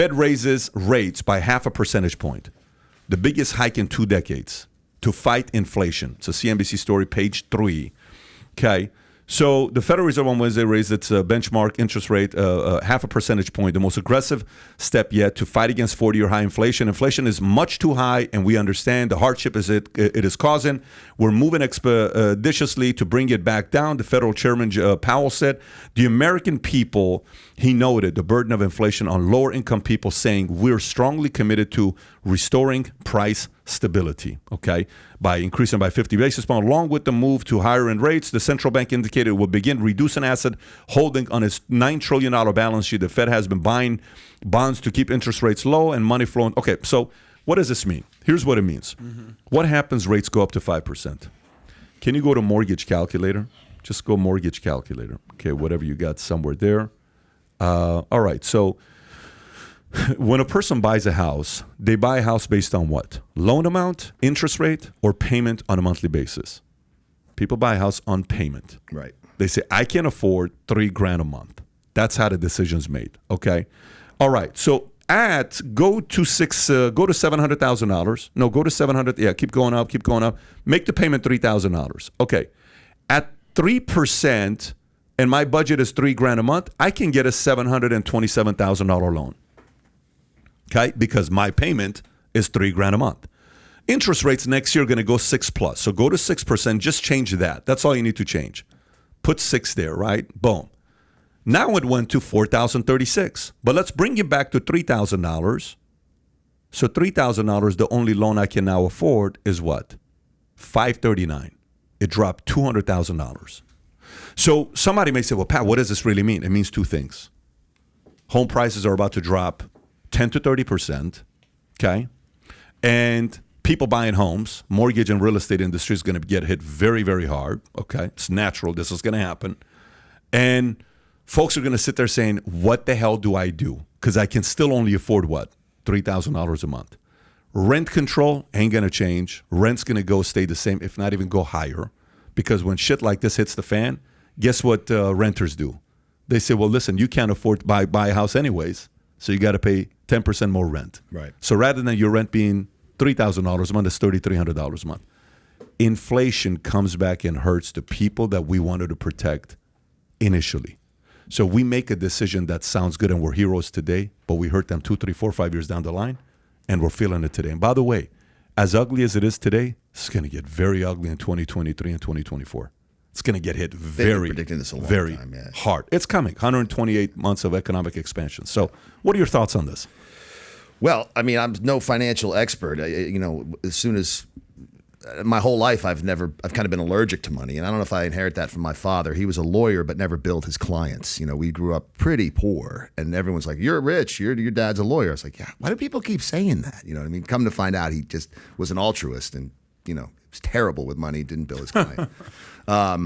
Fed raises rates by 0.5 percentage point, the biggest hike in 2 decades, to fight inflation. It's a CNBC story, page 3. Okay. So the Federal Reserve on Wednesday raised its benchmark interest rate 0.5 percentage point, the most aggressive step yet to fight against 40-year high inflation. Inflation is much too high, and we understand the hardship it is causing. We're moving expeditiously to bring it back down. The Federal Chairman Powell said the American people, he noted the burden of inflation on lower-income people, saying we're strongly committed to restoring price stability, okay, by increasing by 50 basis points. Along with the move to higher end rates, the central bank indicated it will begin reducing asset holding on its $9 trillion balance sheet. The Fed has been buying bonds to keep interest rates low and money flowing. Okay, so what does this mean? Here's what it means. What happens rates go up to 5%? Can you go to mortgage calculator? Just go mortgage calculator. Okay, whatever you got somewhere there. All right, so when a person buys a house, they buy a house based on what? Loan amount, interest rate, or payment on a monthly basis? People buy a house on payment. Right. They say, I can afford $3,000 a month. That's how the decision's made. Okay. All right. So go to $700,000. No, go to 700. Yeah, keep going up. Make the payment $3,000. Okay. At 3%, and my budget is $3,000 a month, I can get a $727,000 loan. Okay, because my payment is $3,000 a month. Interest rates next year are going to go 6+. So go to 6%. Just change that. That's all you need to change. Put 6 there, right? Boom. Now it went to $4,036. But let's bring it back to $3,000. So $3,000, the only loan I can now afford is what? $539. It dropped $200,000. So somebody may say, well, Pat, what does this really mean? It means 2 things. Home prices are about to drop 10 to 30%, okay? And people buying homes, mortgage and real estate industry is going to get hit very, very hard, okay? It's natural. This is going to happen. And folks are going to sit there saying, what the hell do I do? Because I can still only afford what? $3,000 a month. Rent control ain't going to change. Rent's going to stay the same, if not even go higher. Because when shit like this hits the fan, guess what renters do? They say, well, listen, you can't afford to buy a house anyways. So you got to pay 10% more rent. Right. So rather than your rent being $3,000 a month, it's $3,300 a month. Inflation comes back and hurts the people that we wanted to protect initially. So we make a decision that sounds good and we're heroes today, but we hurt them 2, 3, 4, 5 years down the line, and we're feeling it today. And by the way, as ugly as it is today, it's going to get very ugly in 2023 and 2024. It's going to get hit very hard. It's coming. 128 months of economic expansion. So what are your thoughts on this? Well, I mean, I'm no financial expert. As soon as my whole life, I've kind of been allergic to money. And I don't know if I inherit that from my father. He was a lawyer, but never billed his clients. We grew up pretty poor, and everyone's like, you're rich. Your dad's a lawyer. I was like, yeah, why do people keep saying that? You know what I mean? Come to find out, he just was an altruist and, was terrible with money, didn't bill his client. But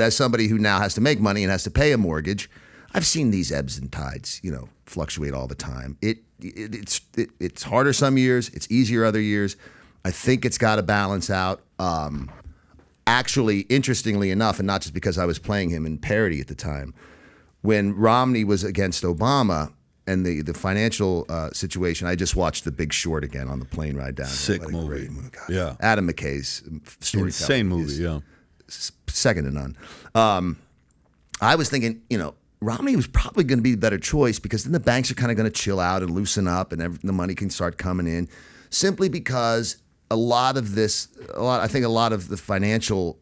as somebody who now has to make money and has to pay a mortgage, I've seen these ebbs and tides, fluctuate all the time. It's harder some years, it's easier other years. I think it's got to balance out. Actually, interestingly enough, and not just because I was playing him in parody at the time, when Romney was against Obama and the financial situation, I just watched The Big Short again on the plane ride down. Sick movie. God. Yeah. Adam McKay's storytelling. Insane movie, yeah. Second to none. I was thinking, Romney was probably going to be the better choice because then the banks are kind of going to chill out and loosen up and the money can start coming in, simply because I think a lot of the financial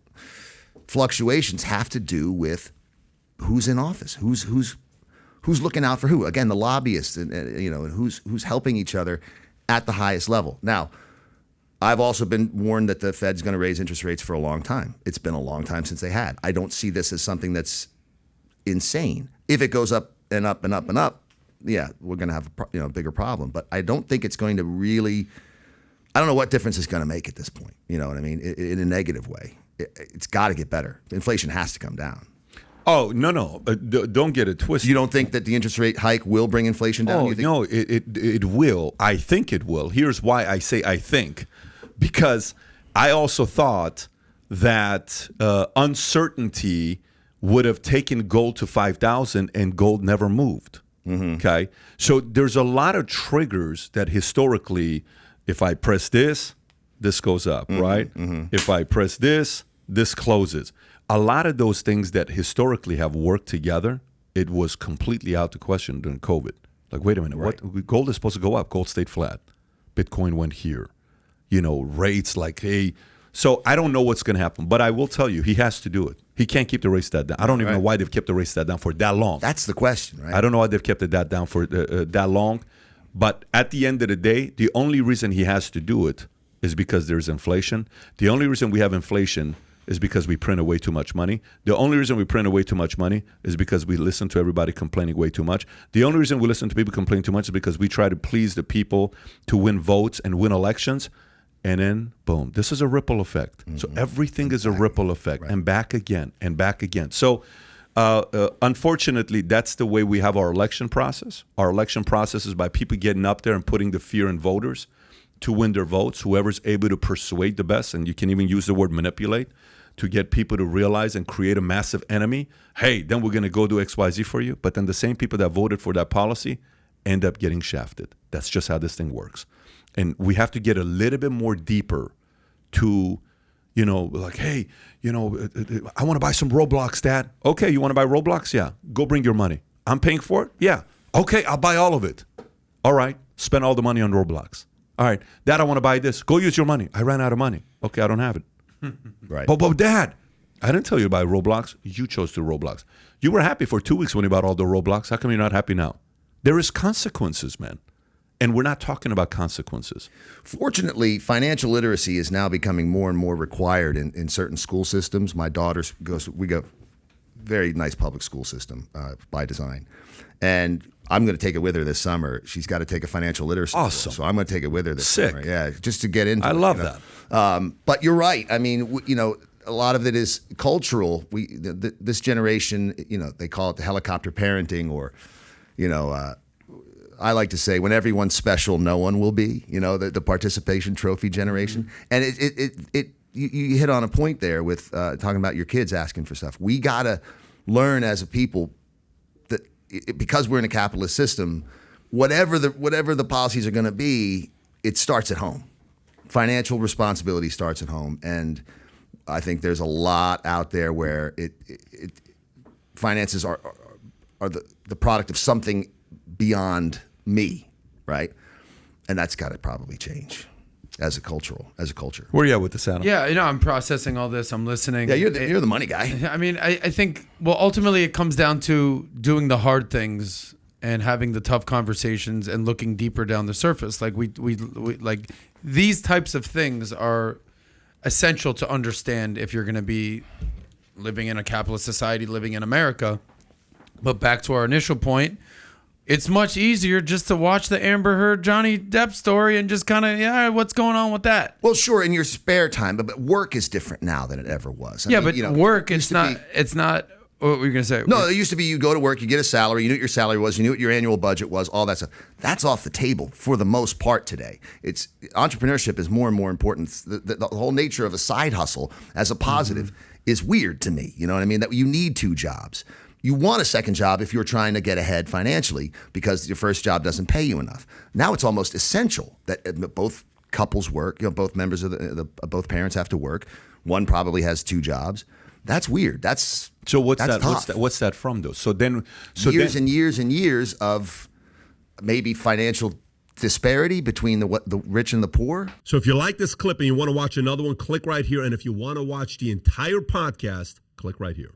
fluctuations have to do with who's in office, who's looking out for who. Again, the lobbyists and who's helping each other at the highest level. Now, I've also been warned that the Fed's going to raise interest rates for a long time. It's been a long time since they had. I don't see this as something that's insane. If it goes up and up and up and up, yeah, we're going to have a bigger problem. But I don't think it's going to really. I don't know what difference it's going to make at this point. You know what I mean? In a negative way, it's got to get better. Inflation has to come down. Oh, no. Don't get it twisted. You don't think that the interest rate hike will bring inflation down? Oh, no, it will. I think it will. Here's why I say I think. Because I also thought that uncertainty would have taken gold to 5,000 and gold never moved. Okay, so there's a lot of triggers that historically, if I press this goes up, right? If I press this closes. A lot of those things that historically have worked together, it was completely out the question during COVID. Like, wait a minute, what? Gold is supposed to go up. Gold stayed flat. Bitcoin went here. Rates like, hey. So I don't know what's going to happen, but I will tell you, he has to do it. He can't keep the rates that down. I don't even know why they've kept the rates that down for that long. That's the question, right? I don't know why they've kept it that down for that long. But at the end of the day, the only reason he has to do it is because there's inflation. The only reason we have inflation is because we print way too much money. The only reason we print way too much money is because we listen to everybody complaining way too much. The only reason we listen to people complaining too much is because we try to please the people to win votes and win elections. And then, boom, this is a ripple effect. So everything is a ripple effect, and back again, and back again. So unfortunately, that's the way we have our election process. Our election process is by people getting up there and putting the fear in voters to win their votes, whoever's able to persuade the best, and you can even use the word manipulate, to get people to realize and create a massive enemy. Hey, then we're going to go do XYZ for you. But then the same people that voted for that policy end up getting shafted. That's just how this thing works. And we have to get a little bit more deeper to, like, hey, I want to buy some Roblox, Dad. Okay, you want to buy Roblox? Yeah. Go bring your money. I'm paying for it? Yeah. Okay, I'll buy all of it. All right. Spend all the money on Roblox. All right. Dad, I want to buy this. Go use your money. I ran out of money. Okay, I don't have it. Right. But Dad, I didn't tell you to buy Roblox. You chose to Roblox. You were happy for 2 weeks when you bought all the Roblox. How come you're not happy now? There is consequences, man. And we're not talking about consequences. Fortunately, financial literacy is now becoming more and more required in certain school systems. My daughter we go very nice public school system by design. And I'm going to take it with her this summer. She's got to take a financial literacy course. So I'm going to take it with her this summer. Yeah, just to get into it. I love that. But you're right. I mean, a lot of it is cultural. This generation, they call it the helicopter parenting, or, I like to say, when everyone's special, no one will be. The participation trophy generation, and you hit on a point there with talking about your kids asking for stuff. We gotta learn as a people that because we're in a capitalist system, whatever the policies are going to be, it starts at home. Financial responsibility starts at home, and I think there's a lot out there where finances are the product of something beyond me, right? And that's got to probably change as a culture. Where are you at with this, Adam? Yeah, I'm processing all this. I'm listening. Yeah, you're the money guy. I mean, I think, ultimately it comes down to doing the hard things and having the tough conversations and looking deeper down the surface. Like we like these types of things are essential to understand if you're going to be living in a capitalist society, living in America. But back to our initial point, it's much easier just to watch the Amber Heard Johnny Depp story and just kind of, what's going on with that? Well, sure, in your spare time, but work is different now than it ever was. Work, it's not, what were you going to say? No, it used to be you go to work, you get a salary, you knew what your salary was, you knew what your annual budget was, all that stuff. That's off the table for the most part today. Entrepreneurship is more and more important. The whole nature of a side hustle as a positive is weird to me. You know what I mean? That you need two jobs. You want a second job if you're trying to get ahead financially because your first job doesn't pay you enough. Now it's almost essential that both couples work. Both members of both parents have to work. One probably has two jobs. That's weird. What's that from though? Years and years and years of maybe financial disparity between the rich and the poor. So if you like this clip and you want to watch another one, click right here. And if you want to watch the entire podcast, click right here.